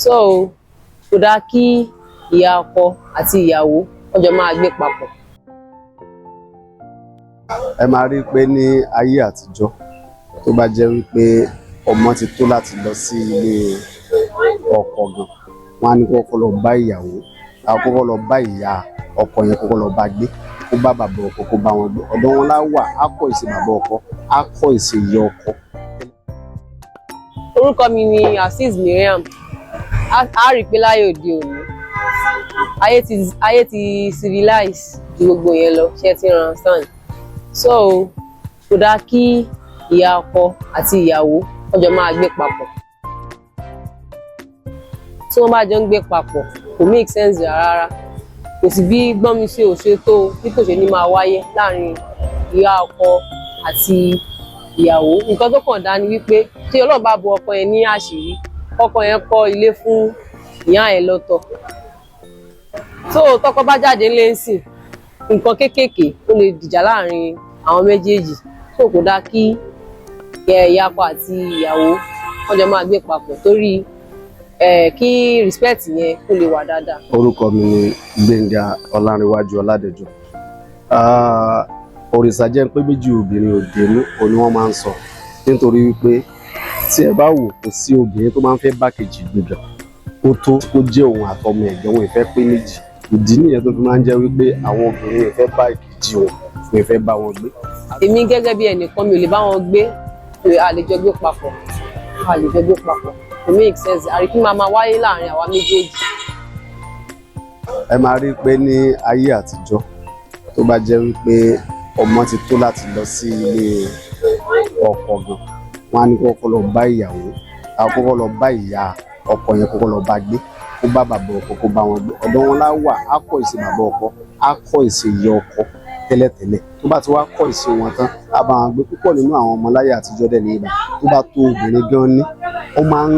So kò dáa kí ìyá ọkọ àti ìyàwó wọ́n jọ máa gbé papọ̀. Ẹ máa rí pé ní ayé àtijọ́ tó bá jẹ́ wípé ọmọ ti tó láti lọ sí ilé ọkọ gan, wọ́n á ní kọ́kọ́ lọ bá ìyàwó, àkọ́kọ́ lọ bá ìyá ọkọ yẹn, kọ́kọ́ lọ bá gbé, kó bá bàbá ọkọ kó bá wọn gbé. Ọ̀dọ̀ wọn láwà, á kọ́ ìṣe bàbá ọkọ, á kọ́ ìṣe ìyá ọkọ. Orúkọ mi ni Azeez Miriam. A rí pé láyé òde òní ayé ti civilize ju gbogbo yẹn lọ, ṣé ti understand? So kò dáa kí ìyá ọkọ àti ìyàwó wọ́n jọ máa gbé papọ̀. Tí wọ́n bá jọ ń gbé papọ̀ kò make sense rárá. Kò sí bí gbọ́nmi sí òṣè tó bí kò ṣe ní máa wáyé láàrin ìyá ọkọ àti ìyàwó. Nǹkan tó kàn dá ni wípé tí Ọlọ́run bá bo ọkọ yẹn ní àṣírí, ọkọ yẹn kọ́ ilé fún ìyá yẹn lọ́tọ̀. So tọkọ bá jáde ńlé ńsìn, nǹkan kéékèèké ó lè dìjà láàrin àwọn méjèèjì. So kò dáa kí ìyá ọkọ àti ìyàwó wọ́n jọ máa gbé papọ̀ torí kí respect yẹn kó lè wà dáadáa. Orúkọ mi ni Gbénga Ọlárẹ̀wájú Ọládẹjọ. Òrìṣà jẹ́ pé méjì obìnrin òdèlú òní wọ́n máa ń sọ, nítorí wípé tí ẹ bá wò kò sí obìnrin tó máa ń fẹ́ bá kejì gbé ó tó kó jẹ́ òun àtọmọ ẹ̀gbẹ́ wọn ìfẹ́ pé méjì. Ìdí nìyẹn tó fi máa ń jẹ́ wípé àwọn obìnrin ìfẹ́ bá ìkejì wọn ìfẹ́ bá wọn gbé. Èmi gẹ́gẹ́ bí ẹnìkan mi ò lè bá wọn gbé, àlejò gbé papọ̀, àlejò gbé papọ̀. Kò make sense. Àríkí máa wáyé láàrin àwa méjèèjì. Ẹ máa rí pé ní ayé àtijọ́ tó bá jẹ́ wípé ọmọ ti tó láti lọ sí ilé ọkọ gan, wọ́n á ní kọ́kọ́ lọ bá ìyàwó, àkọ́kọ́ lọ bá ìyá ọkọ yẹn, kọ́kọ́ lọ bá gbé, kó bá bàbá ọkọ kó bá wọn gbé. Ọ̀dọ̀ wọn láwà, á kọ́ ìṣe bàbá ọkọ, á kọ́ ìṣe ìyá ọkọ tẹ́lẹ̀tẹ́lẹ̀. Tó bá ti wá kọ́ ìṣe wọn tán, á bá wọn gbé. Púpọ̀ nínú àwọn ọmọ láyé àtijọ́ dẹ̀ ní ìgbà tó bá tó obìnrin gan ní, ó máa ń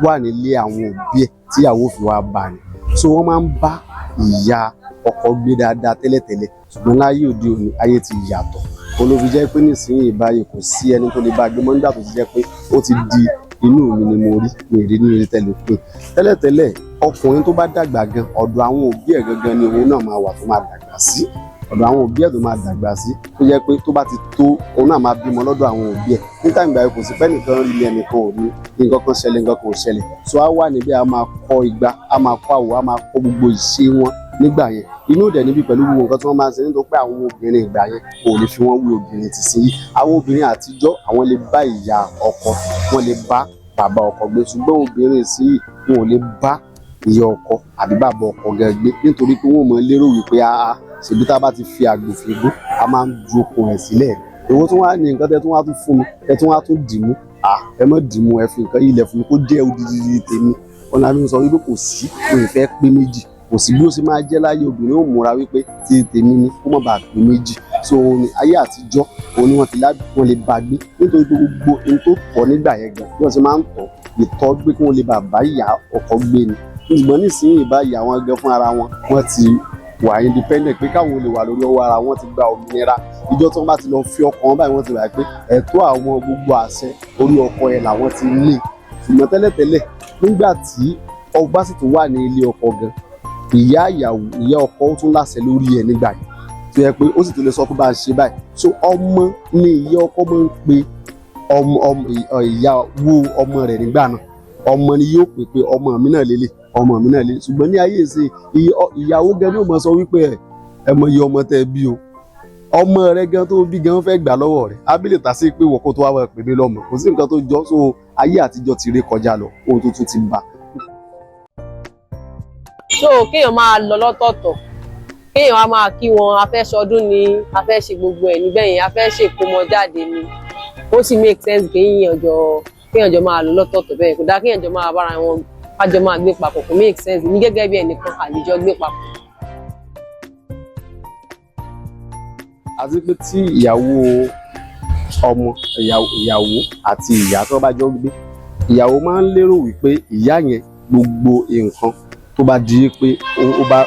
wà nílé àwọn òbí ẹ̀ tí ìyàwó fi wá bá ní. So wọ́n máa ń bá ìyá ọkọ gbé dáadáa tẹ́lẹ̀tẹ́lẹ̀, ṣùgbọ́n láyé òde òní ayé ti yàtọ̀. Olóbi jẹ́ pé nísìnyí báyìí kò sí ẹni tó lè bá gbé mọ́, nígbà tó ti jẹ́ pé ó ti di inú mi ni mo rí, mi rí nínú tẹlifíìn. Tẹ́lẹ̀tẹ́lẹ̀ ọkùnrin tó bá dàgbà gan, ọ̀dọ̀ àwọn òbí ẹ̀ gangan ni òun náà máa wà tó máa dàgbà sí. Ọ̀dọ̀ àwọn òbí ẹ̀ tó máa dàgbà sí, tó jẹ́ pé tó bá ti tó òun náà máa bímọ lọ́dọ̀ àwọn òbí ẹ̀. Nígbà ìgbà yẹn kò sí pẹ́ nìkan rí ilé ẹnìkan ò ní, nǹkan kan ṣẹlẹ̀, nǹkan kan ò ṣẹlẹ̀. So á wà níbẹ̀, a máa kọ́ igbá, a máa kọ́ àwọ̀, a máa kọ́ gbogbo ìṣe wọn nígbà yẹn. Inú dẹ̀ níbi pẹ̀lú gbogbo nǹkan tí wọ́n máa ń ṣe, nítorí pé àwọn obìnrin ìgbà yẹn kò lè fi wọ́n wé obìnrin ti sí. Àwọn obìnrin àtijọ́ àwọn lè bá ìyá ọkọ, wọ́n lè bá bàbá ọkọ gbé, ṣùgbọ́n obìnrin sí wọn ò lè bá ìyá ọkọ àbí bàbá ọkọ gan gbé, nítorí pé wọ́n mọ̀ lérò wípé ṣèbí tá a bá ti fi àgbò fi gbó, a máa ń ju okùn ẹ̀ sílẹ̀. Èwo tún wá ní nǹkan tẹ́ tún wá tún fún mi, tẹ́ tún wá tún dì mú. Ẹ má dì mú, ẹ fi nǹkan ilẹ̀ fún mi kó jẹ́ odidi tèmi. Ọ̀nà àbí sọ wípé kò sí, kò fẹ́ pé méjì. Kò sí bí ó ṣe máa jẹ́ láyé, obìnrin ó múra wípé ti tèmi ni kó má bàa pé méjì. So ayé àtijọ́ òun ni wọ́n lè bá gbé, nítorí pé gbogbo ohun tó tọ́ nígbà yẹn gan bí wọ́n ṣe máa ń tọ́ ìtọ́ gbé kí wọ́n lè bá ìyá ọkọ gbé ni. Ṣùgbọ́n nísìnyí báyìí àwọn gan fún ara wọn, wọ́n ti wà independent, pé káwọn lè wà lórí ọwọ́ ara wọn, ti gba òmìnira. Ìjọ tí wọ́n bá ti lọ fi ọkọ wọn báyìí, wọ́n ti rà pé ẹ̀tọ́ àwọn gbogbo àṣẹ orí ọkọ ẹ̀ làwọn ti ní. Ṣùgbọ́n tẹ́lẹ̀tẹ́lẹ̀ nígbà tí ọba sì tún wà ní ilé ọkọ gan, ìyá ọkọ ó tún láṣẹ lórí ẹ̀ nígbà yìí, tó yẹ pé ó sì tún lè sọ pé bá a ṣe báyìí. So ọmọ ni ìyá ọkọ máa ń pe ìyàwó ọmọ rẹ̀ nígbà náà. Ọmọ ni yóò pè pé ọmọ mi náà lélẹ̀, ọmọ mi náà lélẹ̀. Ṣùgbọ́n ní ayé ìsìn, ìyàwó gan ni ó máa sọ wípé ẹ mọ iye ọmọ tẹ́ bí o, ọmọ rẹ gan tó bí gan fẹ́ gbà lọ́wọ́ rẹ̀. Abílẹ̀ tà sí pé wọ́n kó tó wá pè mí lọ́mọ, kò sí nǹkan tó jọ. So ayé àtijọ́ ti ré kọjá lọ, ohun tuntun ti bá. So kéèyàn máa lọ lọ́tọ̀ọ̀tọ̀, kéèyàn á máa kí wọn, a fẹ́ ṣọdún ni, a fẹ́ ṣe gbogbo ẹ̀ níbẹ̀ yẹn, a fẹ́ ṣe ìkómọjáde ni. Ó sì make sense kéèyàn jọ máa lọ lọ́tọ̀ọ̀tọ̀ bẹ́ẹ̀. Kò dáa kéèyàn jọ máa bára wọn, ká jọ máa gbé papọ̀. Kò make sense. Ní gẹ́gẹ́ bí ẹnìkan àlejò gbé papọ̀. Àti pé tí ìyàwó àti ìyá tó bá jọ gbé, ìyàwó máa ń lérò wípé ìyá yẹn gbogbo nǹkan tó bá di pé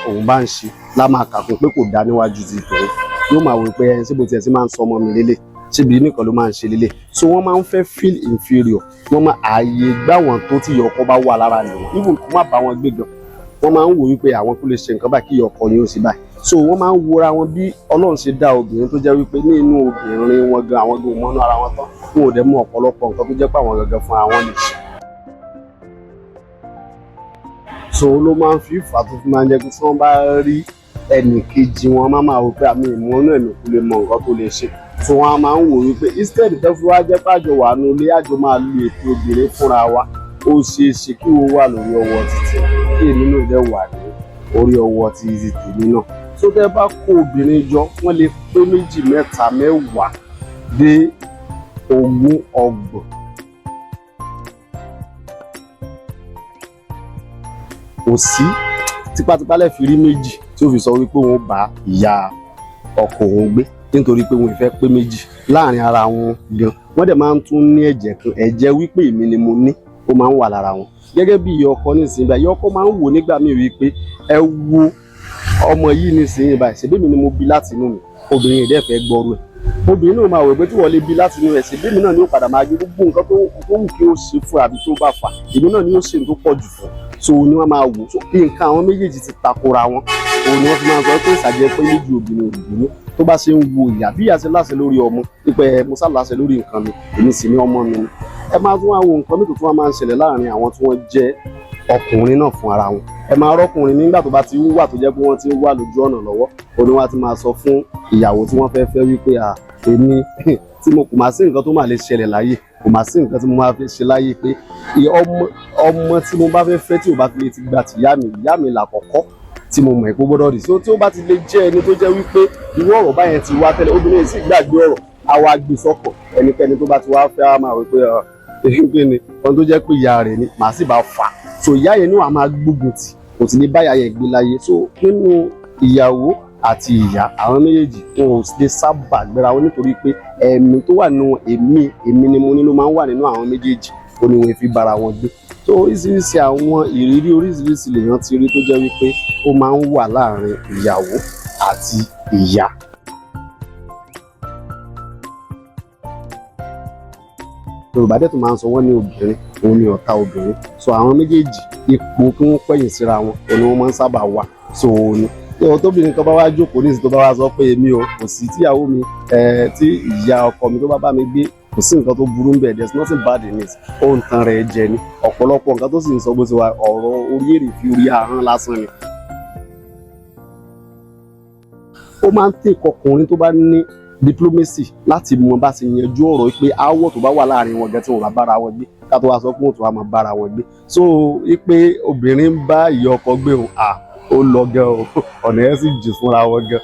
òun bá ń ṣe lá máa kà fún pé kò dá níwájú ti tòun. Yóò máa wò pé ẹni síbo tiẹ̀ sí máa ń sọ ọmọ mi lélẹ̀, ṣébi nìkan ló máa ń ṣe lélẹ̀ so wọ́n máa ń fẹ́ feel inferior wọ́n máa ààyè gbá wọn tó tí ìyá ọkọ bá wà lára nìwọ̀n even kó má bá wọn gbé gan wọ́n máa ń wò wípé àwọn tó lè ṣe nǹkan báyìí kí ìyá ọkọ yín ó sì báyìí so wọ́n máa ń wora wọn bí Ọlọ́run ṣe dá obìnrin tó jẹ́ wípé ní inú obìnrin wọn gan àwọn gan mọ́nú ara wọn tán wọn ò dẹ̀ mú ọ̀pọ̀lọpọ̀ nǹkan tó jẹ́ pé àwọn gangan fún àwọn lè ṣe so ló máa ń fi ìfà tó fi máa ń jẹ́ pé tí wọ́n bá rí ẹnì kejì wọn máa wò pé àmì ìmúnú ẹ̀mí kò lè mọ nǹkan tó lè ṣe so wọn máa ń wò wípé instead tó fi wá jẹ́ pàjọ wà ní ilé àjọ máa lu ètò obìnrin fúnra wa ó ṣeé ṣe kí wọ́n wà lórí ọwọ́ títì kí èmi náà dẹ̀ wà ní orí ọwọ́ títì tèmi náà tó tẹ́ bá kó obìnrin jọ wọ́n lè pé 2, 3, 10 dé 20, 30 kò sí tipátipá lè fi rí méjì tí ó fi sọ wípé wọ́n bá ìyá ọkọ òun gbé nítorí pé wọ́n fẹ́ pé méjì láàrin ara wọn gan wọ́n dẹ̀ máa ń tún ní ẹ̀jẹ̀ kan ẹ̀jẹ̀ wípé èmi ni mo ní ó máa ń wà lára wọn gẹ́gẹ́ bí ìyá ọkọ nísìnyí báyìí ìyá ọkọ máa ń wò nígbà míì wípé ẹ wo ọmọ yìí nísìnyí báyìí ṣebí mi ni mo bí láti inú mi obìnrin yìí dẹ̀ fẹ́ gbọ́rú ẹ̀ obìnrin náà máa wò pé tí wọ́n lè bí láti inú ẹ̀ ṣebí mi náà ni ó padà máa gbé gbogbo nǹkan tó wù kí ó ṣe fún àbí tó bá fà èmi náà ni ó ṣe tó pọ̀ jù fún so ni wọ́n máa wò so nǹkan àwọn méjèèjì ti takora wọn òun ni wọ́n fi máa sọ pé ìsàjẹ́ pé méjì obìnrin òbí tó bá ṣe ń wo ìyá bí ìyá ṣe láṣẹ lórí ọmọ pípẹ́ mo sá láṣẹ lórí nǹkan mi èmi sì ní ọmọ mi ni ẹ máa tún àwọn nǹkan mìíràn tó máa ń ṣẹlẹ̀ láàrin àwọn tí wọ́n jẹ́ ọkùnrin náà fún ara wọn ẹ máa rọ́kùnrin nígbà tó bá ti wà tó jẹ́ pé wọ́n ti ń wà lójú ọ̀nà lọ́wọ́ òun ni wọ́n ti máa sọ fún ìyàwó tí wọ́n fẹ́ fẹ́ wípé èmi tí mo kò máa sí nǹkan tó máa lè ṣẹlẹ̀ láyé kò máa sí nǹkan tí mo máa fẹ́ ṣe láyé pé ọmọ tí mo bá fẹ́ fẹ́ tí ò bá fi lè ti gbà tí ìyá mi làkọ́kọ́ tí mo mọ̀ ẹ́ pé gbọ́dọ̀ rí so tí ó bá ti lè jẹ́ ẹni tó jẹ́ wípé irú ọ̀rọ̀ báyẹn ti wá tẹ́lẹ̀ obìnrin sì gbàgbé ọ̀rọ̀ àwa gbé sọ́kọ̀ ẹnikẹ́ni tó bá ti wá fẹ́ á máa wí pé èyí ni ohun tó jẹ́ pé ìyá rẹ̀ ni màá sì bá fà so ìyá yẹn náà máa gbógun tì kò sì ní báyà yẹn gbé láyé so nínú ìyàwó àti ìyá àwọn méjèèjì wọn ò lè sábà gbéra wọn nítorí pé ẹ̀mí tó wà nínú èmi ni mo ní ló máa ń wà nínú àwọn méjèèjì ó ní wọn fi bára wọn gbé so oríṣiríṣi àwọn ìrírí oríṣiríṣi lèèyàn ti rí tó jẹ́ wípé ó máa ń wà láàrin ìyàwó àti ìyá. Yorùbá dẹ̀ tó máa ń sọ wọ́n ní obìnrin òun ni ọ̀tá obìnrin so àwọn méjèèjì ipò kí wọ́n pẹ̀yìn síra wọn òun ni wọ́n máa ń sábà wà so òun ni tóbìnrin kan bá wá jókòó nísìsiyìí tó bá wá sọ pé èmi ò kò sí tíyàwó mi tí ìyá ọkọ mi tó bá mi gbé kò sí nǹkan tó burú bẹ́ẹ̀ there's nothing bad in it ó ń tan rẹ̀ jẹ ni ọ̀pọ̀lọpọ̀ nǹkan tó sì ń sọ bó ti wà ọ̀rọ̀ orí èrè fi orí ahọ́n lásán ni. ó máa ń tèkọ ọkùnrin tó bá ní diplomacy láti mọ bá ti yanjú ọ̀rọ̀ pé aáwọ̀ tó bá wà láàrin wọn gan tí wọn bá bára wọn gbé ká tó wá sọ pé wọn tó wá máa bára wọn gbé so pé obìnrin ń bá ìyá ọkọ gbé òun ó lọ gan o ọ̀nà yẹn sì jù fúnra wọn gan.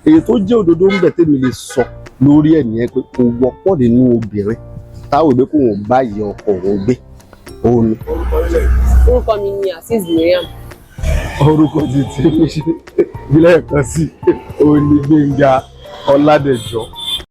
èyí tó jẹ́ òdodo ń bẹ̀ tèmi lè sọ lórí ẹ̀ nìyẹn pé kò wọ́pọ̀ nínú obìnrin táwọn òbí kò wọ́n bá ìyá ọkọ òun gbé òun ni. orúkọ mi ni Azeez Mariam. orúkọ ti tèmi ṣe ilé ẹ̀kọ́ sí òun ni Gbénga Ọládẹ̀jọ.